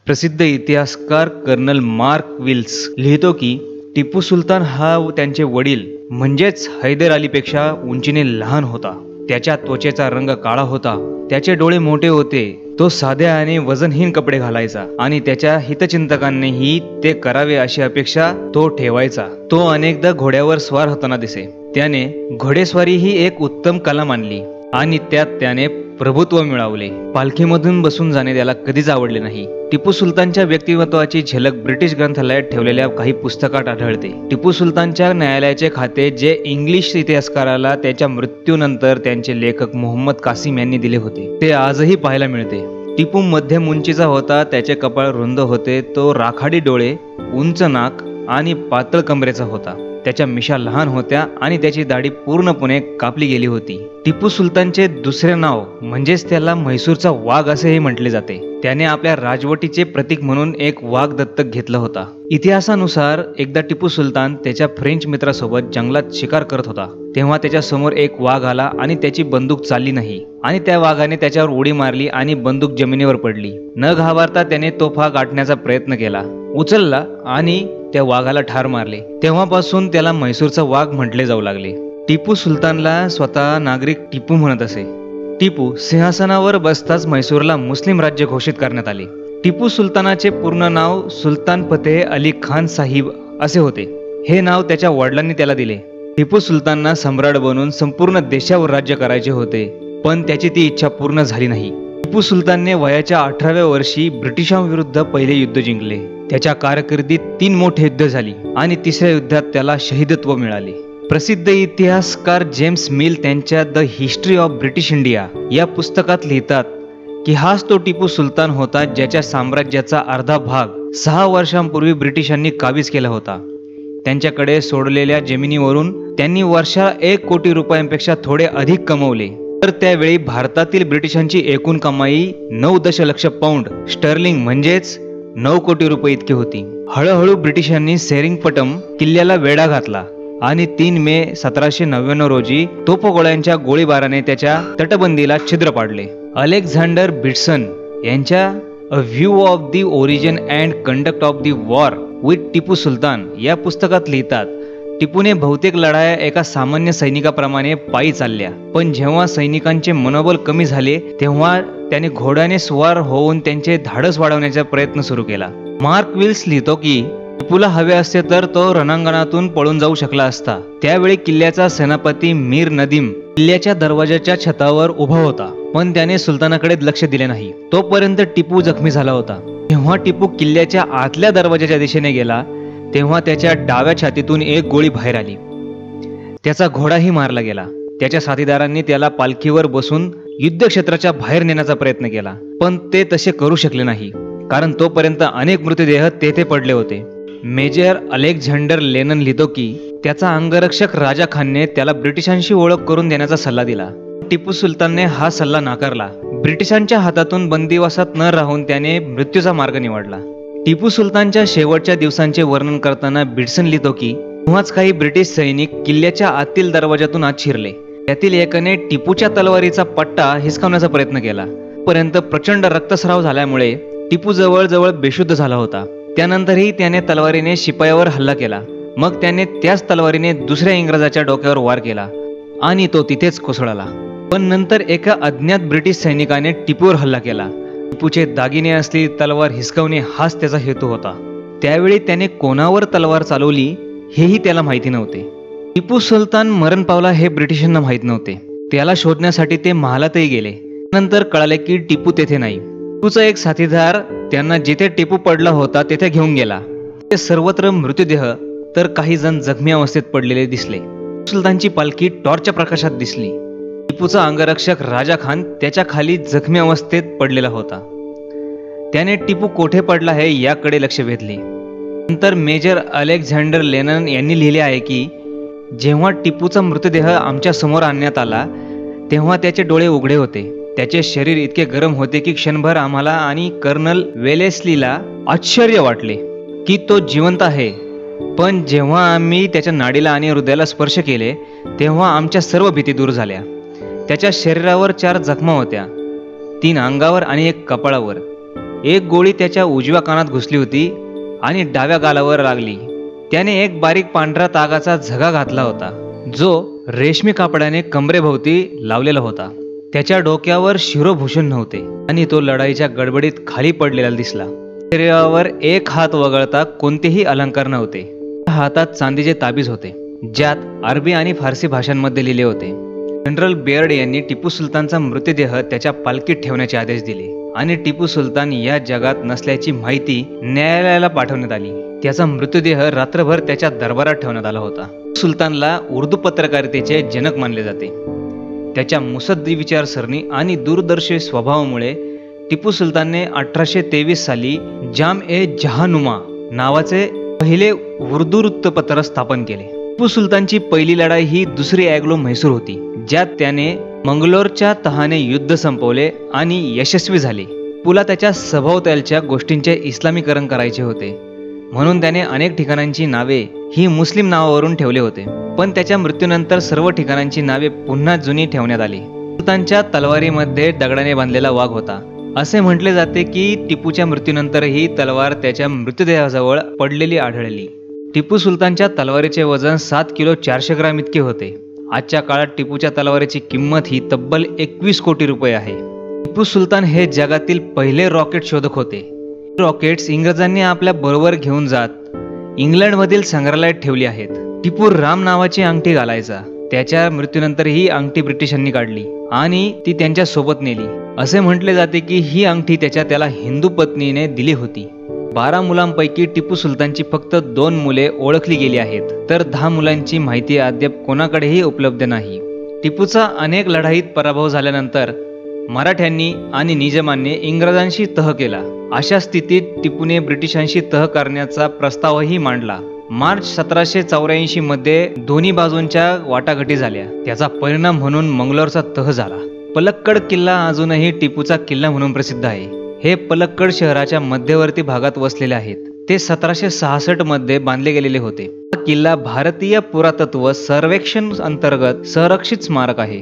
प्रसिद्ध इतिहासकार colonel mark Wills लिहितो की टिपू सुलतान हा त्यांचे वडील म्हणजेच हैदर अलीपेक्षा उंचीने लहान होता। त्याच्या त्वचेचा रंग काळा होता, त्याचे डोळे मोठे होते, तो साध्या आणि वजनहीन कपडे घालायचा आणि त्याच्या हितचिंतकांनीही ते करावे अशी अपेक्षा तो ठेवायचा। तो अनेकदा घोड्यावर स्वार होताना दिसे। त्याने घोडेस्वारी ही एक उत्तम कला मानली आणि त्यात त्याने प्रभुत्व मिळवले। पालखीमधून बसून जाणे त्याला कधीच आवडले नाही। टिपू सुलतानच्या व्यक्तिमत्वाची झलक ब्रिटिश ग्रंथालयात ठेवलेल्या काही पुस्तकात आढळते। टिपू सुलतानच्या न्यायालयाचे खाते जे इंग्लिश इतिहासकाराला त्याच्या मृत्यूनंतर त्यांचे लेखक मोहम्मद कासिम यांनी दिले होते ते आजही पाहायला मिळते। टिपू मध्यम उंचीचा होता, त्याचे कपाळ रुंद होते, तो राखाडी डोळे, उंच नाक आणि पातळ कमरेचा होता। त्याच्या मिशा लहान होत्या आणि त्याची दाढी पूर्णपणे कापली गेली होती। टिपू सुलतानचे दुसरे नाव म्हणजेच त्याला म्हैसूरचा वाघ असेही म्हटले जाते। त्याने आपल्या राजवटीचे प्रतीक म्हणून एक वाघ दत्तक घेतला होता। इतिहासानुसार एकदा टिपू सुलतान त्याच्या फ्रेंच मित्रासोबत जंगलात शिकार करत होता, तेव्हा त्याच्या समोर एक वाघ आला आणि त्याची बंदूक चालली नाही आणि त्या वाघाने त्याच्यावर उडी मारली आणि बंदूक जमिनीवर पडली। न घाबरता त्याने तोफा गाठण्याचा प्रयत्न केला, उचलला आणि त्या वाघाला ठार मारले। तेव्हापासून त्याला म्हैसूरचा वाघ म्हटले जाऊ लागले। टिपू सुलतानला स्वतः नागरिक टिपू म्हणत असे। टिपू सिंहासनावर बसताच म्हैसूरला मुस्लिम राज्य घोषित करण्यात आले। टिपू सुलतानाचे पूर्ण नाव सुलतान फतेह अली खान साहिब असे होते। हे नाव त्याच्या वडिलांनी त्याला दिले। टिपू सुलतानना सम्राट बनून संपूर्ण देशावर राज्य करायचे होते, पण त्याची ती इच्छा पूर्ण झाली नाही। टिपू सुलतानने वयाच्या 18व्या वर्षी ब्रिटिशांविरुद्ध पहिले युद्ध जिंकले। त्याच्या कारकिर्दीत 3 मोठे युद्ध झाली आणि तिसऱ्या युद्धात त्याला शहीदत्व मिळाले। प्रसिद्ध इतिहासकार जेम्स मिल त्यांच्या the history of British India या पुस्तकात लिहितात की हाच तो टिपू सुलतान होता ज्याच्या साम्राज्याचा अर्धा भाग 6 वर्षांपूर्वी ब्रिटिशांनी काबीज केला होता। त्यांच्याकडे सोडलेल्या जमिनीवरून त्यांनी वर्षाला 1 कोटी रुपयांपेक्षा थोडे अधिक कमवले। तर त्यावेळी भारतातील ब्रिटिशांची एकूण कमाई 9 दशलक्ष पाऊंड स्टर्लिंग म्हणजेच 9 कोटी रुपये इतकी होती। हळूहळू ब्रिटिशांनी सेरिंगपटम किल्ल्याला वेढा घातला आणि 3 मे 1799 रोजी तोफगोळ्यांच्या गोळीबाराने त्याच्या तटबंदीला छिद्र पाडले। अलेक्झांडर बिट्सन यांच्या a view of the origin and conduct of the war with Tipu Sultan या पुस्तकात लिहितात, टिपूने बहुतेक लढाया एका सामान्य सैनिकाप्रमाणे पायी चालल्या, पण जेव्हा सैनिकांचे मनोबल कमी झाले तेव्हा त्याने घोड्याने स्वार होऊन त्यांचे धाडस वाढवण्याचा प्रयत्न सुरू केला। मार्क विल्स लिहितो की टिपूला हवे असते तर तो रणांगणातून पळून जाऊ शकला असता। त्यावेळी किल्ल्याचा सेनापती मीर नदीम किल्ल्याच्या दरवाजाच्या छतावर उभा होता, पण त्याने सुलतानाकडे लक्ष दिले नाही। तोपर्यंत टिपू जखमी झाला होता। जेव्हा टिपू किल्ल्याच्या आतल्या दरवाजाच्या दिशेने गेला तेव्हा त्याच्या डाव्या छातीतून एक गोळी बाहेर आली। त्याचा घोडाही मारला गेला। त्याच्या साथीदारांनी त्याला पालखीवर बसून युद्धक्षेत्राच्या बाहेर नेण्याचा प्रयत्न केला, पण ते तसे करू शकले नाही, कारण तोपर्यंत अनेक मृतदेह तेथे पडले होते। मेजर अलेक्झांडर लेनन लिहितो की त्याचा अंगरक्षक राजा खानने त्याला ब्रिटिशांशी ओळख करून देण्याचा सल्ला दिला। टिपू सुलतानने हा सल्ला नाकारला। ब्रिटिशांच्या हातातून बंदिवासात न राहून त्याने मृत्यूचा मार्ग निवडला। टिपू सुलतानच्या शेवटच्या दिवसांचे वर्णन करताना बिट्सन लिहितो की तेव्हाच काही ब्रिटिश सैनिक किल्ल्याच्या आतील दरवाजातून आत शिरले। त्यातील एकाने टिपूच्या तलवारीचा पट्टा हिसकावण्याचा प्रयत्न केला, पर्यंत प्रचंड रक्तस्राव झाल्यामुळे टिपू जवळजवळ बेशुद्ध झाला होता। त्यानंतरही त्याने तलवारीने शिपायावर हल्ला केला। मग त्याने त्याच तलवारीने दुसऱ्या इंग्रजाच्या डोक्यावर वार केला आणि तो तिथेच कोसळला। पण नंतर एका अज्ञात ब्रिटिश सैनिकाने टिपूवर हल्ला केला। टिपूचे दागिने असलेली तलवार हिसकावणे हाच त्याचा हेतू होता। त्यावेळी त्याने कोणावर तलवार चालवली हेही त्याला माहिती नव्हते। टिपू सुलतान मरण पावला हे ब्रिटिशांना माहीत नव्हते। त्याला शोधण्यासाठी ते महालातही गेले। नंतर कळाले की टिपू तेथे नाही। टिपूचा एक साथीदार त्यांना जिथे टिपू पडला होता तेथे घेऊन गेला। ते सर्वत्र मृतदेह तर काही जण जखमी अवस्थेत पडलेले दिसले। सुलतानची पालखी टॉर्चच्या प्रकाशात दिसली। टिपूचा अंगरक्षक राजा खान त्याच्या खाली जखमी अवस्थेत पडलेला होता। त्याने टिपू कोठे पडला आहे याकडे लक्ष वेधले। नंतर मेजर अलेक्झांडर लेनन यांनी लिहिले आहे की जेव्हा टिपूचा मृतदेह आमच्या समोर आणण्यात आला तेव्हा त्याचे डोळे उघडे होते। त्याचे शरीर इतके गरम होते की क्षणभर आम्हाला आणि कर्नल वेलेस्लीला आश्चर्य वाटले की तो जिवंत आहे, पण जेव्हा आम्ही त्याच्या नाडीला आणि हृदयाला स्पर्श केले तेव्हा आमच्या सर्व भीती दूर झाल्या। त्याच्या शरीरावर 4 जखमा होत्या, 3 अंगावर आणि 1 कपाळावर। एक गोळी त्याच्या उजव्या कानात घुसली होती आणि डाव्या गालावर लागली. त्याने एक बारीक पांढरा तागाचा झगा घातला होता जो रेशमी कापडाने कमरेभोवती लावलेला होता. त्याच्या डोक्यावर शिरोभूषण नव्हते आणि तो लढाईच्या गडबडीत खाली पडलेला दिसला. शरीरावर एक हात वगळता कोणतेही अलंकार नव्हते. हातात चांदीचे ताबीज होते ज्यात अरबी आणि फारसी भाषांमध्ये लिहिले होते. जनरल बेअर्ड यांनी टिपू सुलतानचा मृतदेह त्याच्या पालखीत ठेवण्याचे आदेश दिले आणि टिपू सुलतान या जगात नसल्याची माहिती न्यायालयाला पाठवण्यात आली. त्याचा मृतदेह रात्रभर त्याच्या दरबारात ठेवण्यात आला होता. सुलतानला उर्दू पत्रकारितेचे जनक मानले जाते. त्याच्या मुसद्दी विचारसरणी आणि दूरदर्शी स्वभावामुळे टिपू सुलतानने 1823 साली जाम ए जहानुमा नावाचे पहिले उर्दू वृत्तपत्र स्थापन केले. टिपू सुलतानची पहिली लढाई ही दुसरी अँग्लो म्हैसूर होती ज्यात त्याने मंगलोरच्या तहाने युद्ध संपवले आणि यशस्वी झाले. टिपूला त्याच्या सभोवतालच्या गोष्टींचे इस्लामीकरण करायचे होते म्हणून त्याने अनेक ठिकाणांची नावे ही मुस्लिम नावावरून ठेवले होते, पण त्याच्या मृत्यूनंतर सर्व ठिकाणांची नावे पुन्हा जुनी ठेवण्यात आली. सुलतानच्या तलवारीमध्ये दगडाने बांधलेला वाघ होता. असे म्हटले जाते की टिपूच्या मृत्यूनंतरही तलवार त्याच्या मृतदेहाजवळ पडलेली आढळली. टिपू सुलतानच्या तलवारीचे वजन 7 किलो 400 ग्राम इतके होते. आजच्या काळात टिपूच्या तलवारीची किंमत ही तब्बल 21 कोटी रुपये आहे. टिपू सुलतान हे जगातील पहिले रॉकेट शोधक होते. रॉकेट्स इंग्रजांनी आपल्या बरोबर घेऊन जात इंग्लंडमधील संग्रहालयात ठेवली आहेत. टिपू राम नावाची अंगठी घालायचा. त्याच्या मृत्यूनंतर ही अंगठी ब्रिटिशांनी काढली आणि ती त्यांच्या सोबत नेली. असे म्हटले जाते की ही अंगठी त्याला हिंदू पत्नीने दिली होती. 12 मुलांपैकी टिपू सुलतानची फक्त 2 मुले ओळखली गेली आहेत तर 10 मुलांची माहिती अद्याप कोणाकडेही उपलब्ध नाही. टिपूचा अनेक लढाईत पराभव झाल्यानंतर मराठ्यांनी आणि निजामांनी इंग्रजांशी तह केला. अशा स्थितीत टिपूने ब्रिटिशांशी तह करण्याचा प्रस्तावही मांडला. मार्च 1784 मध्ये दोन्ही बाजूंच्या वाटाघाटी झाल्या. त्याचा परिणाम म्हणून मंगलोरचा तह झाला. पलक्कड किल्ला अजूनही टिपूचा किल्ला म्हणून प्रसिद्ध आहे. हे पलक्कड शहराच्या मध्यवर्ती भागात वसलेले आहेत. ते 1766 मध्ये बांधले गेलेले होते. हा किल्ला भारतीय पुरातत्व सर्वेक्षण अंतर्गत संरक्षित स्मारक आहे.